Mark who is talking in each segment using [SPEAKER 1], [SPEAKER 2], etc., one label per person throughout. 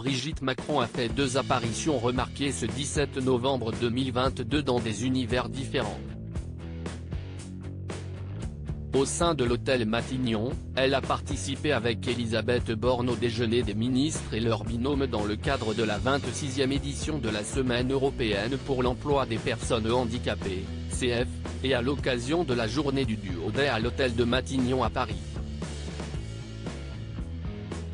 [SPEAKER 1] Brigitte Macron a fait 2 apparitions remarquées ce 17 novembre 2022 dans des univers différents. Au sein de l'hôtel Matignon, elle a participé avec Elisabeth Borne au déjeuner des ministres et leur binôme dans le cadre de la 26e édition de la Semaine européenne pour l'emploi des personnes handicapées, CF, et à l'occasion de la journée du duo gay à l'hôtel de Matignon à Paris.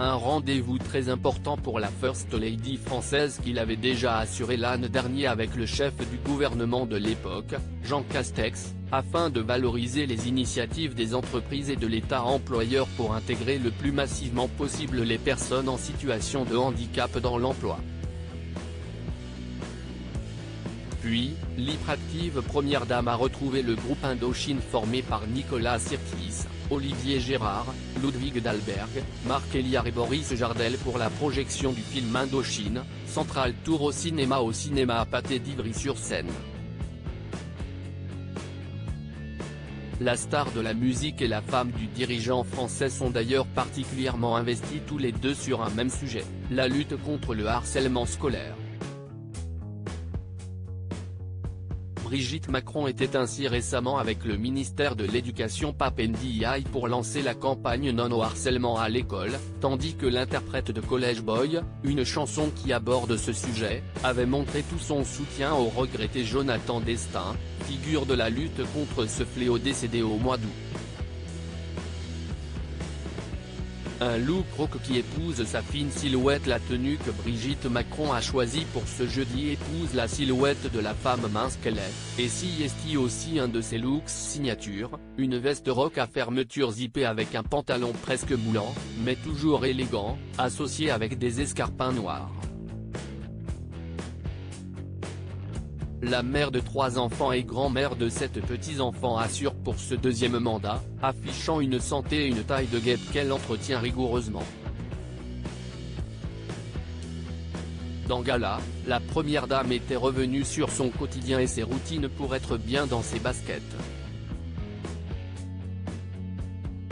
[SPEAKER 1] Un rendez-vous très important pour la First Lady française qu'il avait déjà assuré l'année dernière avec le chef du gouvernement de l'époque, Jean Castex, afin de valoriser les initiatives des entreprises et de l'État employeur pour intégrer le plus massivement possible les personnes en situation de handicap dans l'emploi. Puis, l'hyperactive première dame a retrouvé le groupe Indochine formé par Nicolas Sirkis, Olivier Gérard, Ludwig Dalberg, Marc Héliard et Boris Jardel pour la projection du film Indochine, Central Tour au cinéma à Pathé d'Ivry-sur-Seine. La star de la musique et la femme du dirigeant français sont d'ailleurs particulièrement investis tous les deux sur un même sujet, la lutte contre le harcèlement scolaire. Brigitte Macron était ainsi récemment avec le ministère de l'Éducation Pap Ndiaye pour lancer la campagne Non au harcèlement à l'école, tandis que l'interprète de College Boy, une chanson qui aborde ce sujet, avait montré tout son soutien au regretté Jonathan Destin, figure de la lutte contre ce fléau décédé au mois d'août. Un look rauque qui épouse sa fine silhouette. La tenue que Brigitte Macron a choisie pour ce jeudi épouse la silhouette de la femme mince qu'elle est, et s'y est aussi un de ses looks signature, une veste rock à fermeture zippée avec un pantalon presque moulant, mais toujours élégant, associé avec des escarpins noirs. La mère de 3 enfants et grand-mère de 7 petits-enfants assure pour ce 2e mandat, affichant une santé et une taille de guêpe qu'elle entretient rigoureusement. Dans Gala, la première dame était revenue sur son quotidien et ses routines pour être bien dans ses baskets.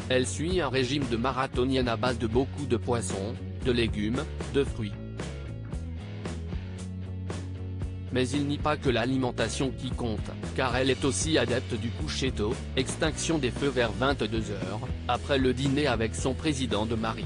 [SPEAKER 1] Elle suit un régime de marathonienne à base de beaucoup de poissons, de légumes, de fruits. Mais il n'y a pas que l'alimentation qui compte, car elle est aussi adepte du coucher tôt, extinction des feux vers 22 h, après le dîner avec son président de mari.